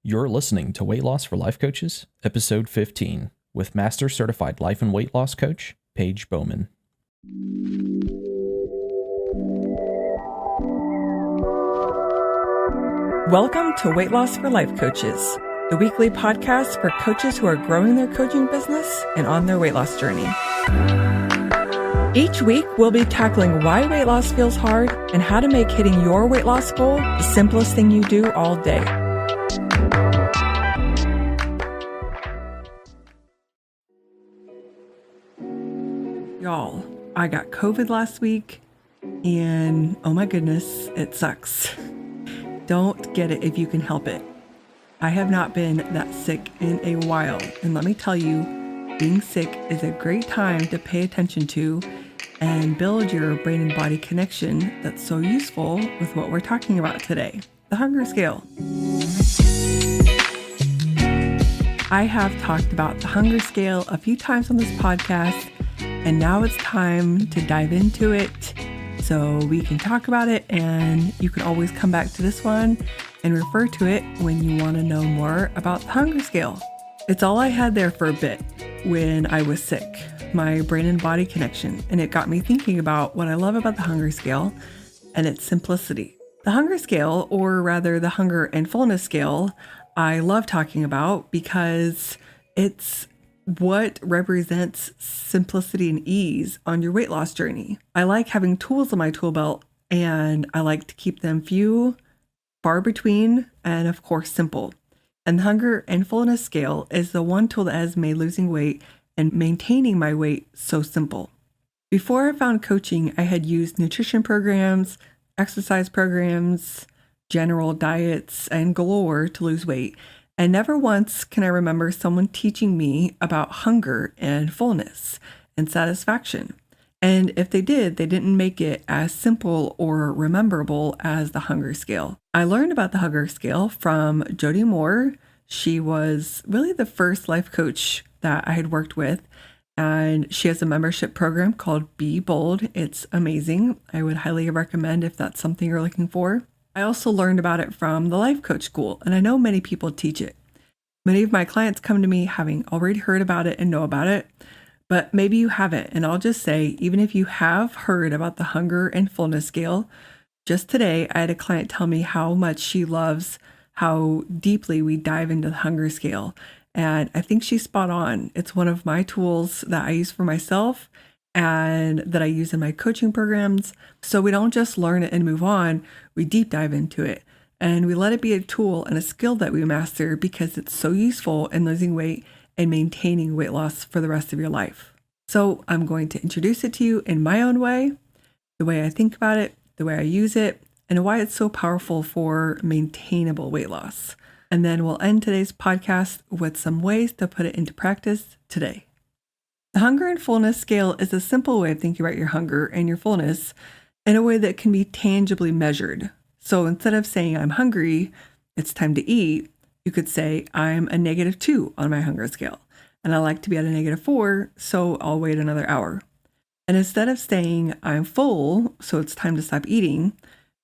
You're listening to Weight Loss for Life Coaches, Episode 15, with Master Certified Life and Weight Loss Coach, Paige Bowman. Welcome to Weight Loss for Life Coaches, the weekly podcast for coaches who are growing their coaching business and on their weight loss journey. Each week, we'll be tackling why weight loss feels hard and how to make hitting your weight loss goal the simplest thing you do all day. Y'all, I got COVID last week, and oh my goodness, it sucks. Don't get it if you can help it. I have not been that sick in a while, and let me tell you, being sick is a great time to pay attention to and build your brain and body connection that's so useful with what we're talking about today, the hunger scale. I have talked about the hunger scale a few times on this podcast, and now it's time to dive into it so we can talk about it, and you can always come back to this one and refer to it when you want to know more about the hunger scale. It's all I had there for a bit when I was sick, my brain and body connection, and it got me thinking about what I love about the hunger scale and its simplicity. The hunger scale, or rather the hunger and fullness scale, I love talking about because it's what represents simplicity and ease on your weight loss journey. I like having tools in my tool belt, and I like to keep them few, far between, and of course simple. And the hunger and fullness scale is the one tool that has made losing weight and maintaining my weight so simple. Before I found coaching, I had used nutrition programs, exercise programs, general diets, and galore to lose weight. And never once can I remember someone teaching me about hunger and fullness and satisfaction. And if they did, they didn't make it as simple or rememberable as the hunger scale. I learned about the hunger scale from Jody Moore. She was really the first life coach that I had worked with, and she has a membership program called Be Bold. It's amazing. I would highly recommend if that's something you're looking for. I also learned about it from the Life Coach School, and I know many people teach it. Many of my clients come to me having already heard about it and know about it, but maybe you haven't. And I'll just say, even if you have heard about the hunger and fullness scale, just today, I had a client tell me how much she loves how deeply we dive into the hunger scale. And I think she's spot on. It's one of my tools that I use for myself and that I use in my coaching programs. So we don't just learn it and move on, we deep dive into it. And we let it be a tool and a skill that we master because it's so useful in losing weight and maintaining weight loss for the rest of your life. So I'm going to introduce it to you in my own way, the way I think about it, the way I use it, and why it's so powerful for maintainable weight loss. And then we'll end today's podcast with some ways to put it into practice today. The hunger and fullness scale is a simple way of thinking about your hunger and your fullness in a way that can be tangibly measured. So instead of saying I'm hungry, it's time to eat, you could say I'm a -2 on my hunger scale, and I like to be at a -4, so I'll wait another hour. And instead of saying I'm full, so it's time to stop eating,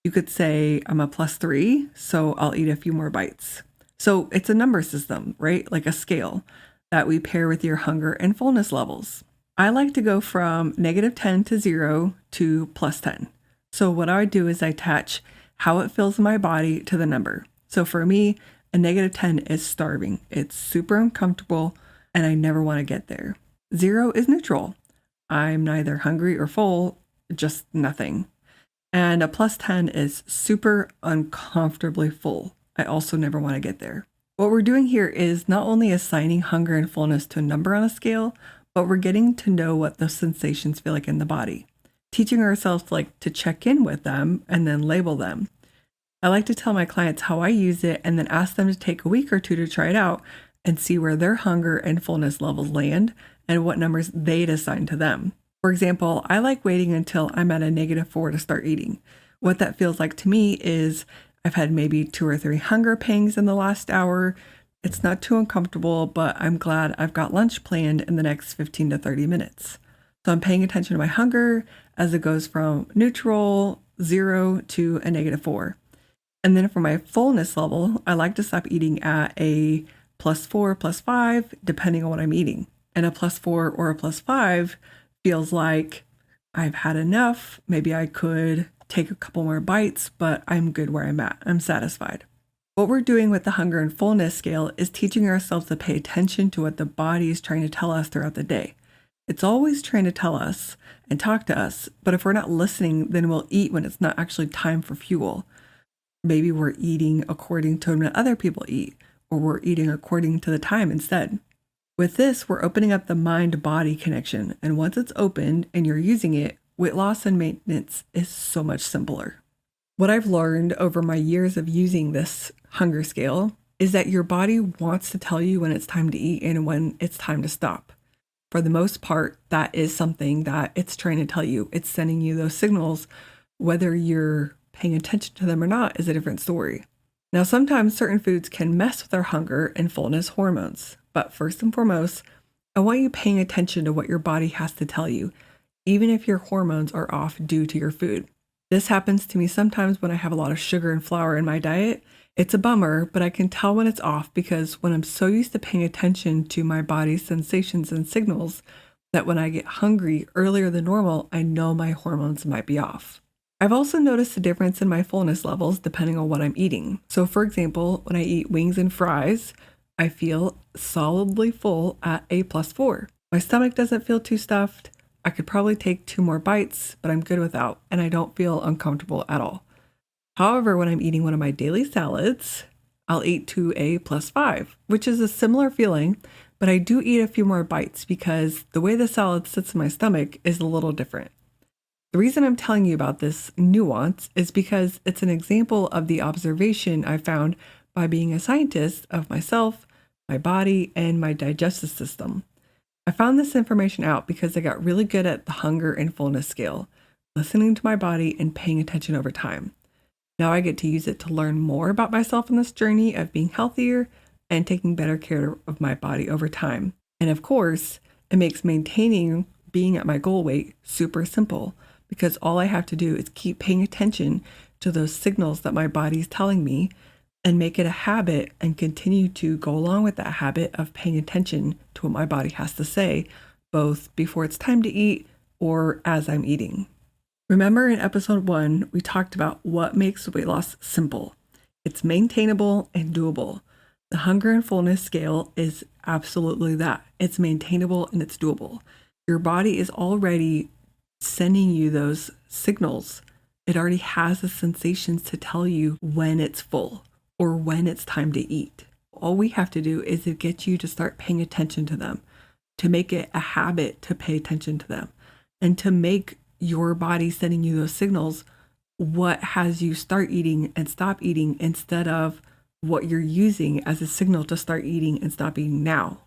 you could say I'm a +3, so I'll eat a few more bites. So it's a number system, right? Like a scale that we pair with your hunger and fullness levels. I like to go from -10 to 0 to +10. So what I do is I attach how it feels in my body to the number. So for me, a -10 is starving. It's super uncomfortable and I never want to get there. 0 is neutral. I'm neither hungry or full, just nothing. And a +10 is super uncomfortably full. I also never want to get there. What we're doing here is not only assigning hunger and fullness to a number on a scale, but we're getting to know what those sensations feel like in the body, teaching ourselves to check in with them and then label them. I like to tell my clients how I use it and then ask them to take a week or two to try it out and see where their hunger and fullness levels land and what numbers they'd assign to them. For example, I like waiting until I'm at a -4 to start eating. What that feels like to me is I've had maybe 2 or 3 hunger pangs in the last hour. It's not too uncomfortable, but I'm glad I've got lunch planned in the next 15 to 30 minutes. So I'm paying attention to my hunger as it goes from neutral, 0 to a -4. And then for my fullness level, I like to stop eating at a +4, +5, depending on what I'm eating. And a +4 or a +5 feels like I've had enough. Maybe I could take a couple more bites, but I'm good where I'm at. I'm satisfied. What we're doing with the hunger and fullness scale is teaching ourselves to pay attention to what the body is trying to tell us throughout the day. It's always trying to tell us and talk to us, but if we're not listening, then we'll eat when it's not actually time for fuel. Maybe we're eating according to when other people eat, or we're eating according to the time instead. With this, we're opening up the mind-body connection, and once it's opened and you're using it, weight loss and maintenance is so much simpler. What I've learned over my years of using this hunger scale is that your body wants to tell you when it's time to eat and when it's time to stop. For the most part, that is something that it's trying to tell you. It's sending you those signals. Whether you're paying attention to them or not is a different story. Now, sometimes certain foods can mess with our hunger and fullness hormones. But first and foremost, I want you paying attention to what your body has to tell you, even if your hormones are off due to your food. This happens to me sometimes when I have a lot of sugar and flour in my diet. It's a bummer, but I can tell when it's off because when I'm so used to paying attention to my body's sensations and signals that when I get hungry earlier than normal, I know my hormones might be off. I've also noticed a difference in my fullness levels depending on what I'm eating. So for example, when I eat wings and fries, I feel solidly full at a +4. My stomach doesn't feel too stuffed. I could probably take 2 more bites, but I'm good without, and I don't feel uncomfortable at all. However, when I'm eating one of my daily salads, I'll eat to a +5, which is a similar feeling, but I do eat a few more bites because the way the salad sits in my stomach is a little different. The reason I'm telling you about this nuance is because it's an example of the observation I found by being a scientist of myself, my body, and my digestive system. I found this information out because I got really good at the hunger and fullness scale, listening to my body and paying attention over time. Now I get to use it to learn more about myself in this journey of being healthier and taking better care of my body over time. And of course, it makes maintaining being at my goal weight super simple because all I have to do is keep paying attention to those signals that my body's telling me and make it a habit and continue to go along with that habit of paying attention to what my body has to say, both before it's time to eat or as I'm eating. Remember in episode 1, we talked about what makes weight loss simple. It's maintainable and doable. The hunger and fullness scale is absolutely that. It's maintainable and it's doable. Your body is already sending you those signals. It already has the sensations to tell you when it's full or when it's time to eat. All we have to do is to get you to start paying attention to them, to make it a habit to pay attention to them, and to make your body sending you those signals what has you start eating and stop eating instead of what you're using as a signal to start eating and stop eating now.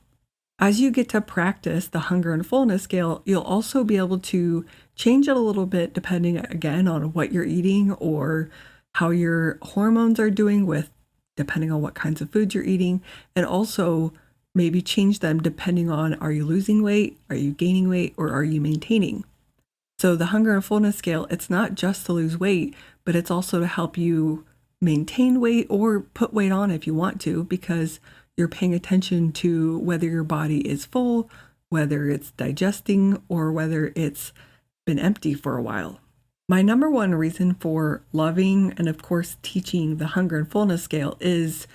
As you get to practice the hunger and fullness scale, you'll also be able to change it a little bit depending again on what you're eating or how your hormones are doing with depending on what kinds of foods you're eating, and also maybe change them depending on are you losing weight, are you gaining weight, or are you maintaining. So the hunger and fullness scale, it's not just to lose weight, but it's also to help you maintain weight or put weight on if you want to, because you're paying attention to whether your body is full, whether it's digesting, or whether it's been empty for a while. My number one reason for loving and of course teaching the hunger and fullness scale is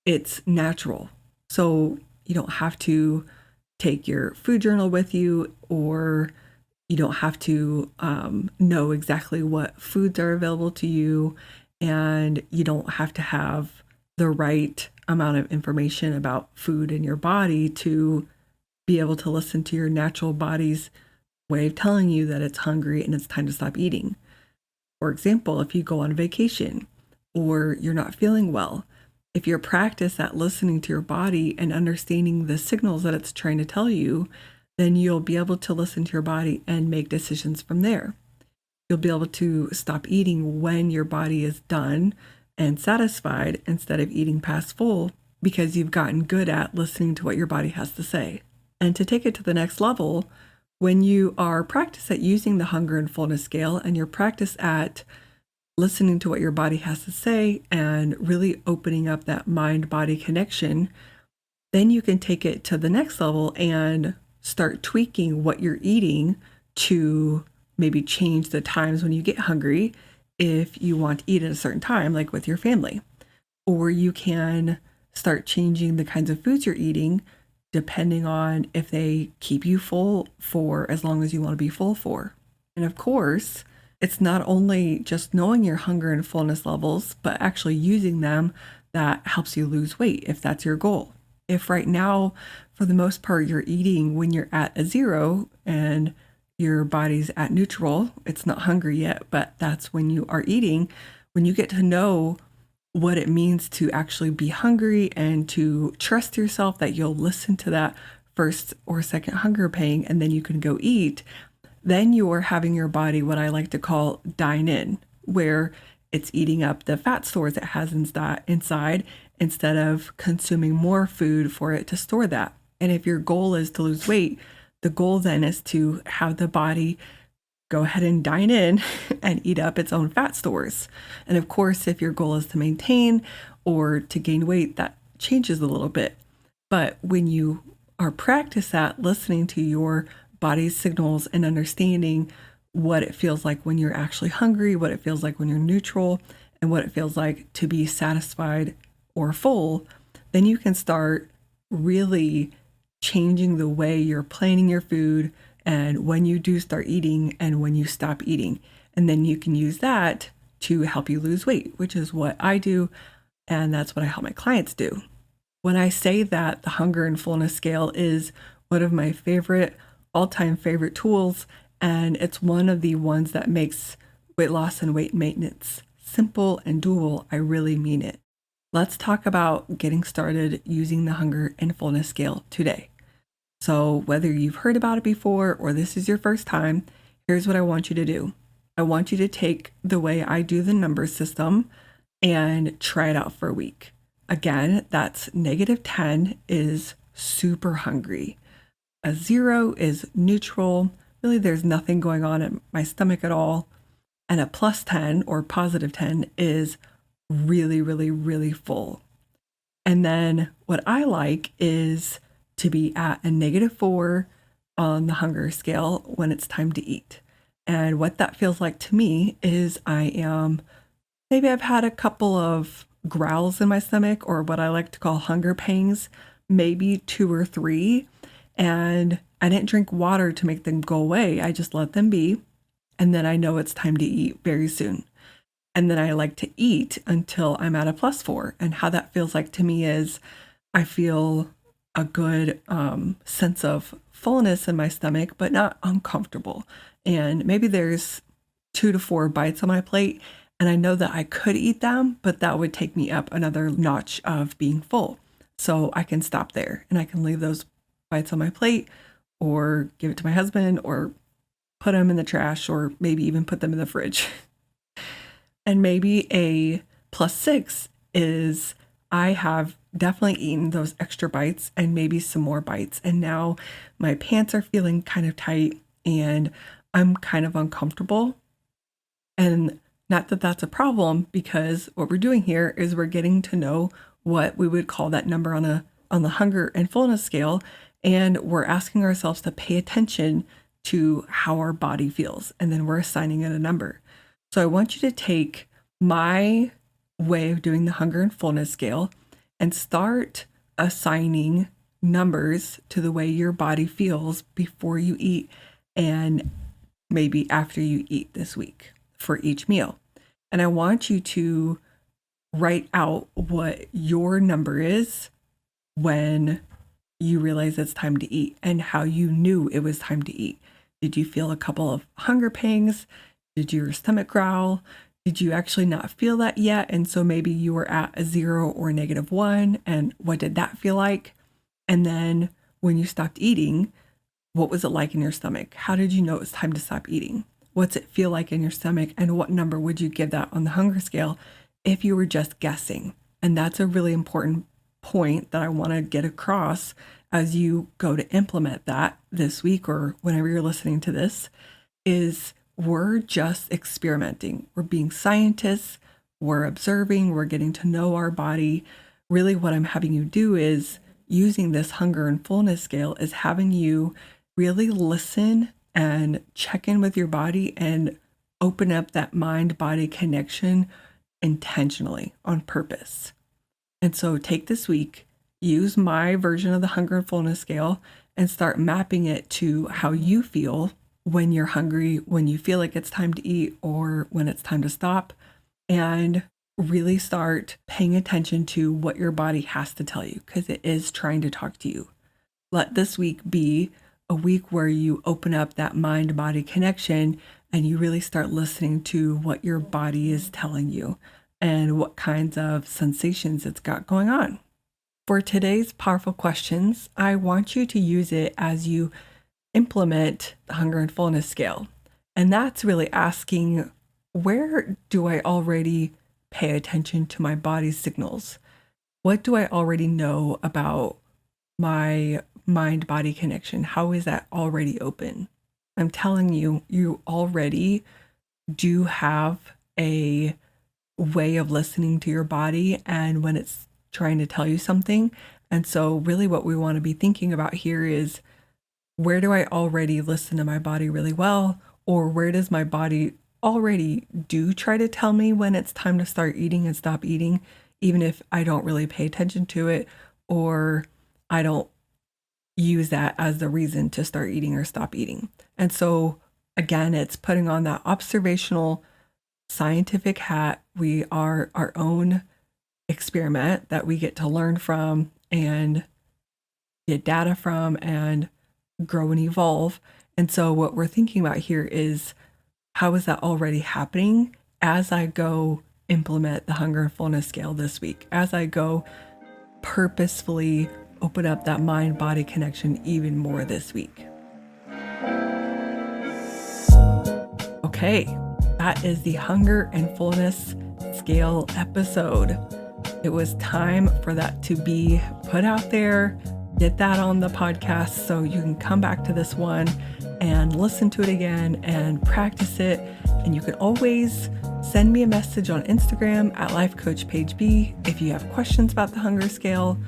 it's natural. So you don't have to take your food journal with you, or you don't have to know exactly what foods are available to you, and you don't have to have the right amount of information about food in your body to be able to listen to your natural body's way of telling you that it's hungry and it's time to stop eating. For example, if you go on vacation or you're not feeling well, if you're practice at listening to your body and understanding the signals that it's trying to tell you, then you'll be able to listen to your body and make decisions from there. You'll be able to stop eating when your body is done and satisfied instead of eating past full because you've gotten good at listening to what your body has to say. And to take it to the next level, when you are practice at using the hunger and fullness scale and you're practice at listening to what your body has to say and really opening up that mind-body connection, then you can take it to the next level and start tweaking what you're eating to maybe change the times when you get hungry if you want to eat at a certain time, like with your family. Or you can start changing the kinds of foods you're eating depending on if they keep you full for as long as you want to be full for. And of course, it's not only just knowing your hunger and fullness levels, but actually using them that helps you lose weight if that's your goal. If right now, for the most part, you're eating when you're at a 0 and your body's at neutral, it's not hungry yet, but that's when you are eating, when you get to know what it means to actually be hungry and to trust yourself that you'll listen to that first or second hunger pang and then you can go eat, then you are having your body what I like to call dine in, where it's eating up the fat stores it has inside instead of consuming more food for it to store that. And if your goal is to lose weight, the goal then is to have the body go ahead and dine in and eat up its own fat stores. And of course, if your goal is to maintain or to gain weight, that changes a little bit. But when you are practice at listening to your body's signals and understanding what it feels like when you're actually hungry, what it feels like when you're neutral, and what it feels like to be satisfied or full, then you can start really changing the way you're planning your food and when you do start eating and when you stop eating. And then you can use that to help you lose weight, which is what I do. And that's what I help my clients do. When I say that the hunger and fullness scale is one of my favorite, all-time favorite tools, and it's one of the ones that makes weight loss and weight maintenance simple and doable, I really mean it. Let's talk about getting started using the hunger and fullness scale today. So whether you've heard about it before or this is your first time, here's what I want you to do. I want you to take the way I do the number system and try it out for a week. Again, that's -10 is super hungry. A 0 is neutral. Really, there's nothing going on in my stomach at all. And a +10 or +10 is really, really, really full. And then what I like is to be at a -4 on the hunger scale when it's time to eat. And what that feels like to me is maybe I've had a couple of growls in my stomach, or what I like to call hunger pangs, maybe 2 or 3. And I didn't drink water to make them go away. I just let them be. And then I know it's time to eat very soon. And then I like to eat until I'm at a +4. And how that feels like to me is I feel a good sense of fullness in my stomach, but not uncomfortable. And maybe there's 2 to 4 bites on my plate, and I know that I could eat them, but that would take me up another notch of being full. So I can stop there and I can leave those bites on my plate or give it to my husband or put them in the trash or maybe even put them in the fridge. And maybe a +6 is I have definitely eaten those extra bites and maybe some more bites. And now my pants are feeling kind of tight and I'm kind of uncomfortable. And not that that's a problem, because what we're doing here is we're getting to know what we would call that number on the hunger and fullness scale. And we're asking ourselves to pay attention to how our body feels. And then we're assigning it a number. So I want you to take my way of doing the hunger and fullness scale and start assigning numbers to the way your body feels before you eat and maybe after you eat this week for each meal. And I want you to write out what your number is when you realize it's time to eat and how you knew it was time to eat. Did you feel a couple of hunger pangs? Did your stomach growl? Did you actually not feel that yet? And so maybe you were at a 0 or a -1. And what did that feel like? And then when you stopped eating, what was it like in your stomach? How did you know it was time to stop eating? What's it feel like in your stomach? And what number would you give that on the hunger scale if you were just guessing? And that's a really important point that I want to get across as you go to implement that this week or whenever you're listening to this, is we're just experimenting. We're being scientists, we're observing, we're getting to know our body. Really, what I'm having you do is using this hunger and fullness scale is having you really listen and check in with your body and open up that mind-body connection intentionally on purpose. And so take this week, use my version of the hunger and fullness scale, and start mapping it to how you feel when you're hungry, when you feel like it's time to eat, or when it's time to stop, and really start paying attention to what your body has to tell you, because it is trying to talk to you. Let this week be a week where you open up that mind-body connection and you really start listening to what your body is telling you and what kinds of sensations it's got going on. For today's powerful questions, I want you to use it as you implement the hunger and fullness scale. And that's really asking, where do I already pay attention to my body's signals? What do I already know about my mind-body connection? How is that already open? I'm telling you, you already do have a way of listening to your body and when it's trying to tell you something. And so really what we want to be thinking about here is, where do I already listen to my body really well? Or where does my body already do try to tell me when it's time to start eating and stop eating, even if I don't really pay attention to it, or I don't use that as the reason to start eating or stop eating. And so again, it's putting on that observational scientific hat. We are our own experiment that we get to learn from and get data from and grow and evolve. And so what we're thinking about here is, how is that already happening as I go implement the hunger and fullness scale this week, as I go purposefully open up that mind-body connection even more this week. Okay, that is the hunger and fullness scale episode. It was time for that to be put out there. Get that on the podcast so you can come back to this one and listen to it again and practice it. And you can always send me a message on Instagram at lifecoachpageb if you have questions about the hunger scale,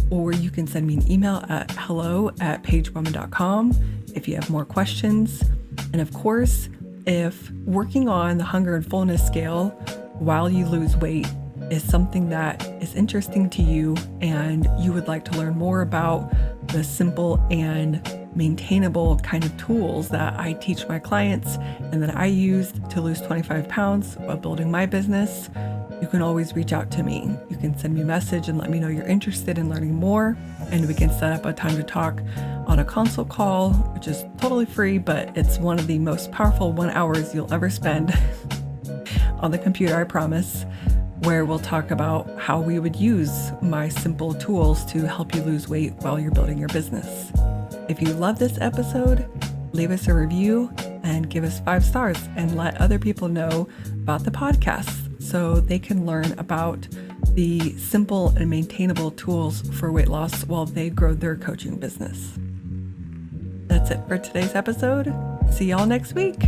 or you can send me an email at hello@pagewoman.com if you have more questions. And of course, if working on the hunger and fullness scale while you lose weight is something that is interesting to you and you would like to learn more about the simple and maintainable kind of tools that I teach my clients and that I used to lose 25 pounds while building my business, you can always reach out to me. You can send me a message and let me know you're interested in learning more, and we can set up a time to talk on a consult call, which is totally free, but it's one of the most powerful 1 hours you'll ever spend on the computer, I promise, where we'll talk about how we would use my simple tools to help you lose weight while you're building your business. If you love this episode, leave us a review and give us 5 stars and let other people know about the podcast so they can learn about the simple and maintainable tools for weight loss while they grow their coaching business. That's it for today's episode. See y'all next week.